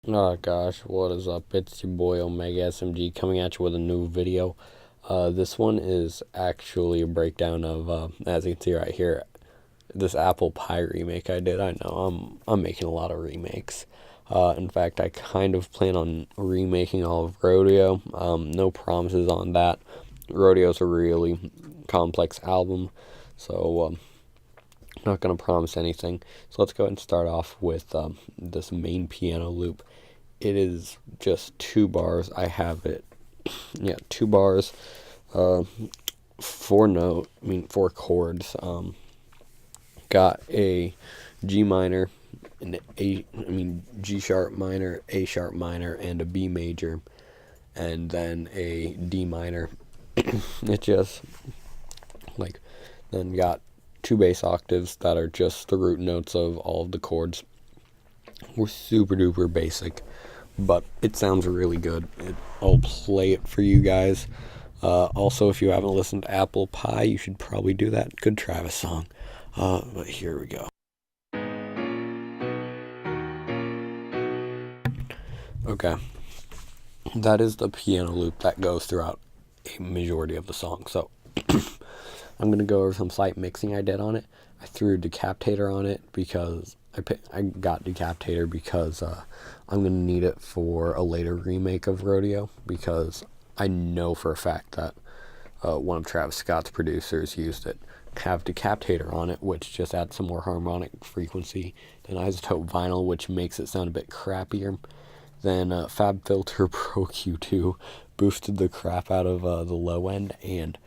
Oh gosh, what is up? It's your boy Omega SMG coming at you with a new video. This one is actually a breakdown of, as you can see right here, this apple pie remake I did. I know I'm making a lot of remakes. In fact, I kind of plan on remaking all of Rodeo. No promises on that. Rodeo's a really complex album, so not going to promise anything. So let's go ahead and start off with this main piano loop. It is just 2 bars. I have it, yeah, 2 bars, uh, 4 chords. Got a G minor, G sharp minor, A sharp minor, and a B major, and then a D minor. It just like then got 2 bass octaves that are just the root notes of all of the chords. We're super duper basic, but it sounds really good. I'll play it for you guys. Also, if you haven't listened to Apple Pie, you should probably do that. Good Travis song. But here we go. Okay, that is the piano loop that goes throughout a majority of the song. So I'm going to go over some slight mixing I did on it. I threw Decapitator on it because I got Decapitator because I'm going to need it for a later remake of Rodeo, because I know for a fact that one of Travis Scott's producers used it. Have Decapitator on it, which just adds some more harmonic frequency. Then Isotope Vinyl, which makes it sound a bit crappier. Then FabFilter Pro Q2 boosted the crap out of the low end and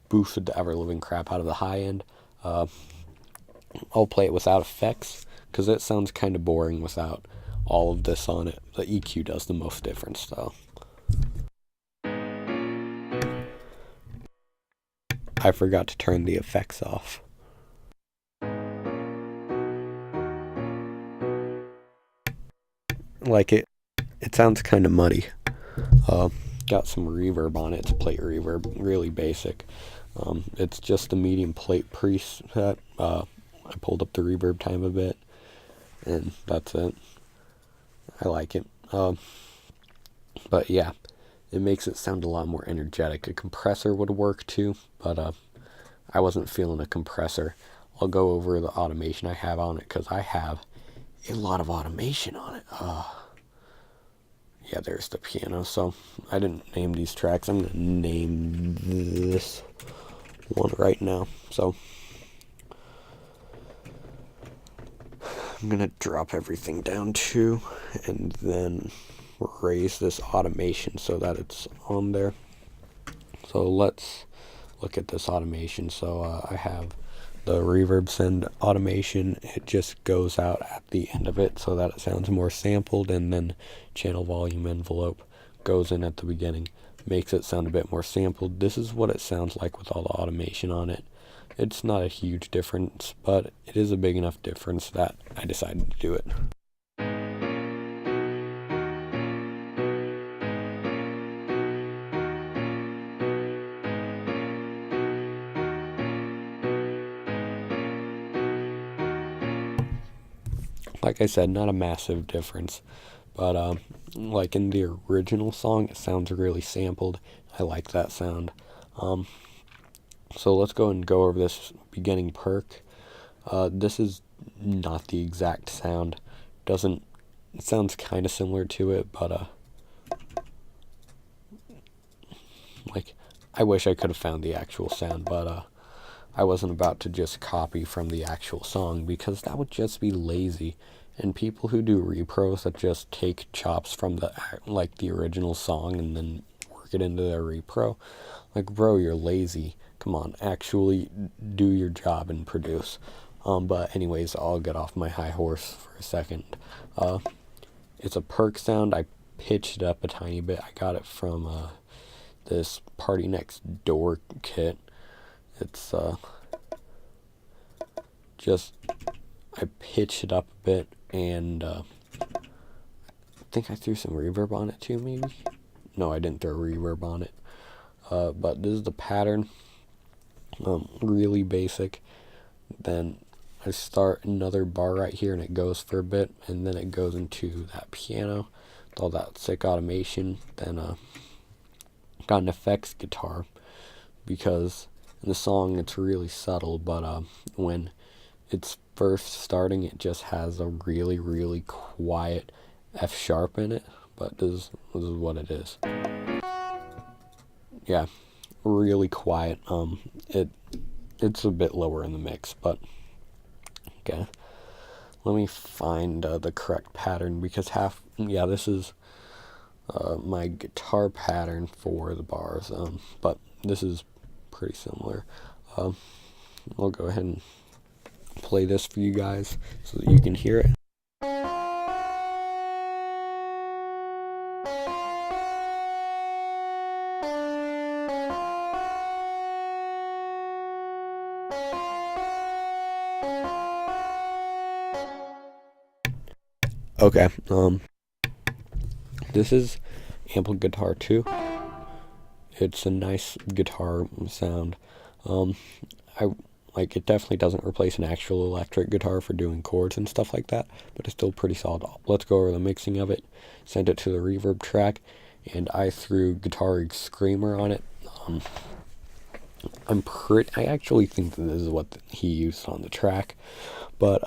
boosted the ever-living crap out of the high end. I'll play it without effects because it sounds kind of boring without all of this on it. The EQ does the most difference though. I forgot to turn the effects off. Like it sounds kind of muddy. Got some reverb on it. It's plate reverb, really basic. It's just a medium plate preset. I pulled up the reverb time a bit, and that's it. I like it. But yeah, it makes it sound a lot more energetic. A compressor would work too, but I wasn't feeling a compressor. I'll go over the automation I have on it because I have a lot of automation on it. Yeah, there's the piano. So I didn't name these tracks. I'm going to name this one right now. So I'm going to drop everything down too, and then raise this automation so that it's on there. So let's look at this automation. So I have the reverb send automation. It just goes out at the end of it so that it sounds more sampled, and then channel volume envelope goes in at the beginning, makes it sound a bit more sampled. This is what it sounds like with all the automation on it. It's not a huge difference, but it is a big enough difference that I decided to do it. Like I said, not a massive difference, but like in the original song, it sounds really sampled. I like that sound. So let's go and go over this beginning perk. This is not the exact sound. It sounds kind of similar to it, but like I wish I could have found the actual sound, but I wasn't about to just copy from the actual song because that would just be lazy. And people who do repros that just take chops from the original song and then work it into their repro, like, bro, you're lazy. Come on, actually do your job and produce. But anyways, I'll get off my high horse for a second. It's a perk sound. I pitched it up a tiny bit. I got it from this Party Next Door kit. It's just I pitched it up a bit, and I think I threw some reverb on it too, maybe? No, I didn't throw reverb on it. But this is the pattern. Really basic. Then I start another bar right here and it goes for a bit, and then it goes into that piano with all that sick automation. Then got an effects guitar, because in the song it's really subtle, but when it's first starting it just has a really, really quiet F sharp in it, but this is what it is. Yeah, really quiet. It's a bit lower in the mix, but okay. Let me find the correct pattern, because this is my guitar pattern for the bars, but this is pretty similar. I'll go ahead and play this for you guys so that you can hear it. Okay, this is Ample Guitar 2. It's a nice guitar sound. It definitely doesn't replace an actual electric guitar for doing chords and stuff like that, but it's still pretty solid. Let's go over the mixing of it, send it to the reverb track, and I threw Guitar Screamer on it. I actually think that this is what he used on the track, but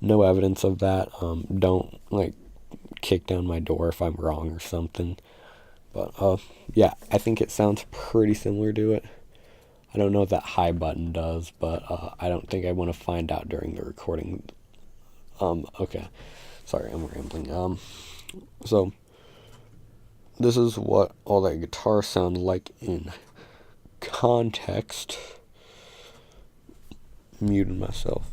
no evidence of that. Don't kick down my door if I'm wrong or something. But yeah, I think it sounds pretty similar to it. I don't know what that high button does, but I don't think I want to find out during the recording. Okay, sorry, I'm rambling. So this is what all that guitar sounds like in context. Muted myself.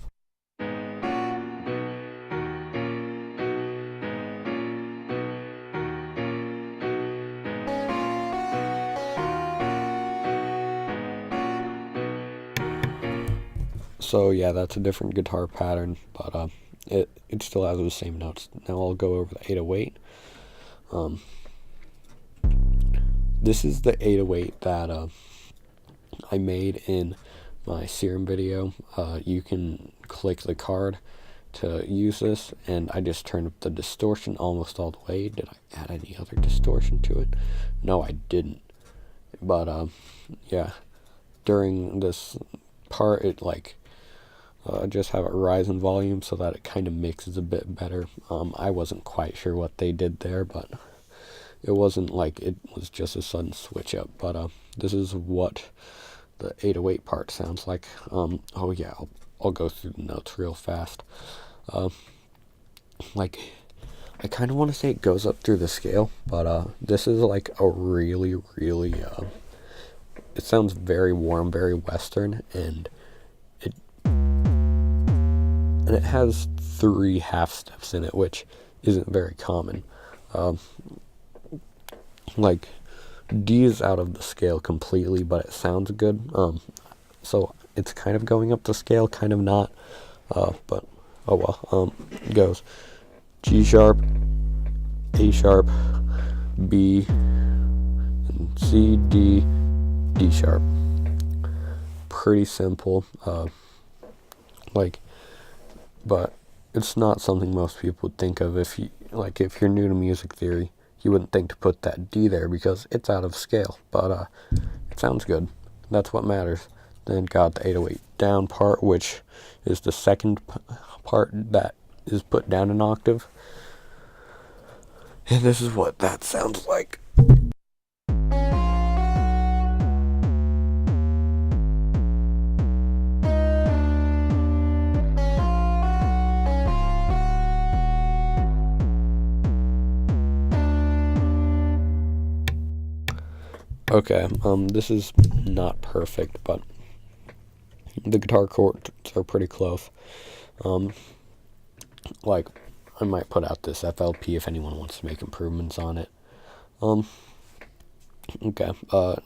So yeah, that's a different guitar pattern, but it still has the same notes. Now I'll go over the 808. This is the 808 that I made in my Serum video. You can click the card to use this, and I just turned up the distortion almost all the way. Did I add any other distortion to it? No, I didn't. But yeah, during this part, it just have it rise in volume so that it kind of mixes a bit better. I wasn't quite sure what they did there, but it wasn't like it was just a sudden switch up. But this is what the 808 part sounds like. Oh yeah, I'll go through the notes real fast. I kind of want to say it goes up through the scale, but this is like a really, really, it sounds very warm, very Western, and it has 3 half steps in it, which isn't very common. D is out of the scale completely, but it sounds good. So it's kind of going up the scale, kind of not. But oh well. It goes G sharp, A sharp, B, and C, D, D sharp. Pretty simple. But it's not something most people would think of. If you're new to music theory, you wouldn't think to put that D there because it's out of scale. But it sounds good. That's what matters. Then got the 808 down part, which is the second part that is put down an octave. And this is what that sounds like. Okay, this is not perfect, but the guitar chords are pretty close. I might put out this FLP if anyone wants to make improvements on it. Okay,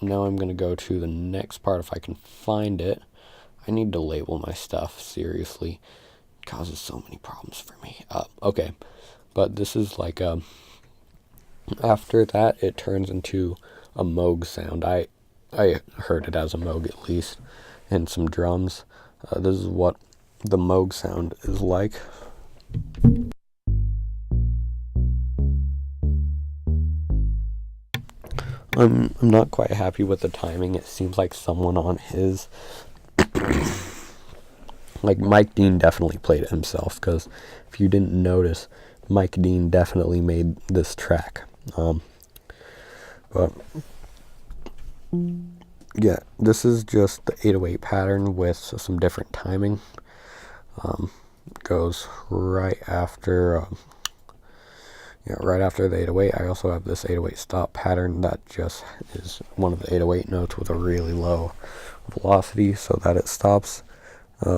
now I'm going to go to the next part if I can find it. I need to label my stuff, seriously. It causes so many problems for me. Okay, but this is after that, it turns into a Moog sound. I heard it as a Moog at least, and some drums. This is what the Moog sound is like. I'm not quite happy with the timing. It seems like someone on his like Mike Dean definitely played it himself, because if you didn't notice, Mike Dean definitely made this track. But yeah, this is just the 808 pattern with some different timing. Goes right after right after the 808. I also have this 808 stop pattern that just is one of the 808 notes with a really low velocity so that it stops.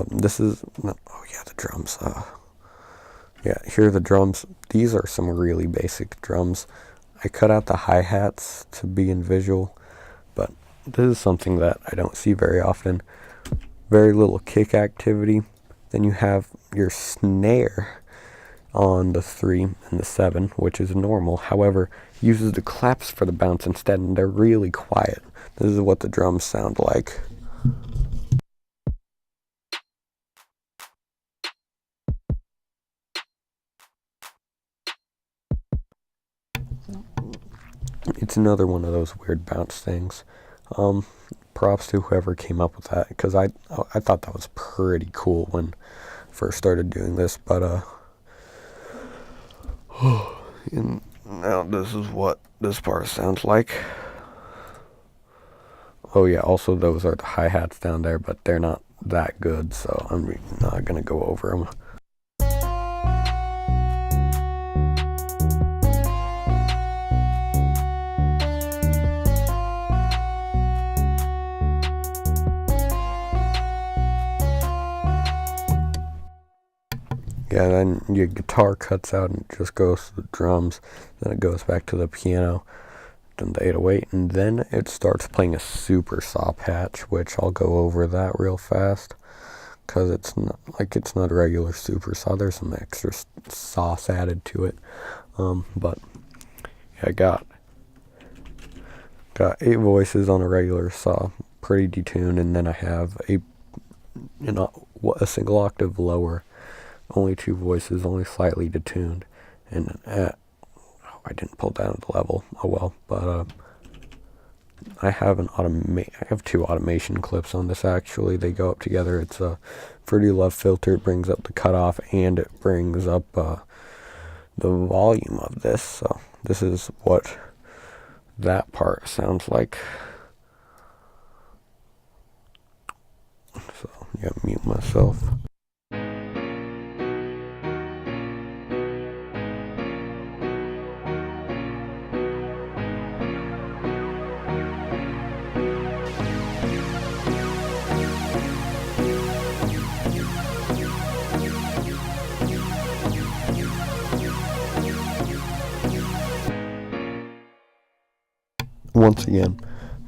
This is, oh yeah, the drums. Yeah, here are the drums. These are some really basic drums. I cut out the hi-hats to be in visual, but this is something that I don't see very often. Very little kick activity. Then you have your snare on the 3 and the 7, which is normal. However, uses the claps for the bounce instead, and they're really quiet. This is what the drums sound like. It's another one of those weird bounce things. Props to whoever came up with that, because I thought that was pretty cool when I first started doing this. But and now this is what this part sounds like. Oh yeah, also those are the hi-hats down there, but they're not that good, so I'm not gonna go over them. Yeah, then your guitar cuts out and it just goes to the drums. Then it goes back to the piano, then the 808, and then it starts playing a super saw patch, which I'll go over that real fast, because it's not a regular super saw. There's some extra sauce added to it. But yeah, I got 8 voices on a regular saw, pretty detuned, and then I have a single octave lower. Only 2 voices, only slightly detuned, and I didn't pull down the level. Oh well, but I have I have 2 automation clips on this. Actually, they go up together. It's a Fruity Love filter. It brings up the cutoff and it brings up the volume of this. So this is what that part sounds like. So yeah, mute myself. Once again,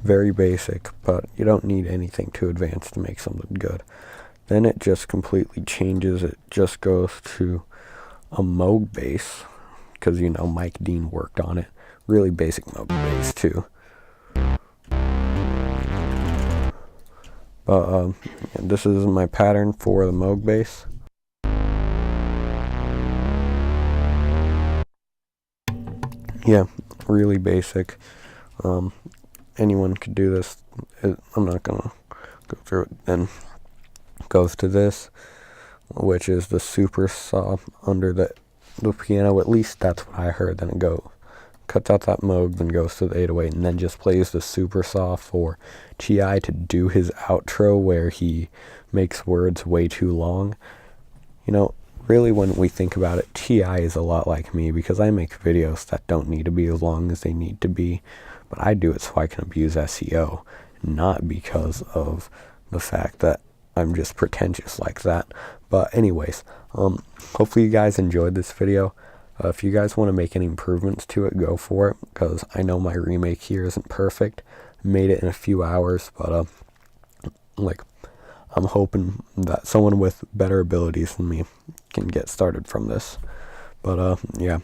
very basic, but you don't need anything too advanced to make something good. Then it just completely changes. It just goes to a Moog bass, because Mike Dean worked on it. Really basic Moog bass too. But this is my pattern for the Moog bass. Yeah, really basic. Anyone could do this. I'm not gonna go through it. Then goes to this, which is the super saw under the piano. At least that's what I heard. Then it cuts out that Moog, then goes to the 808, and then just plays the super saw for T.I. to do his outro, where he makes words way too long. Really, when we think about it, T.I. is a lot like me, because I make videos that don't need to be as long as they need to be, but I do it so I can abuse SEO, not because of the fact that I'm just pretentious like that. But anyways, hopefully you guys enjoyed this video. If you guys want to make any improvements to it, go for it, because I know my remake here isn't perfect. Made it in a few hours, but I'm hoping that someone with better abilities than me can get started from this. But yeah,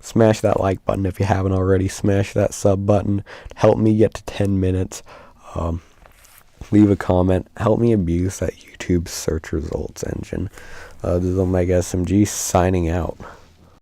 smash that like button if you haven't already. Smash that sub button. Help me get to 10 minutes. Leave a comment. Help me abuse that YouTube YouTube search results engine. This is Omega SMG signing out.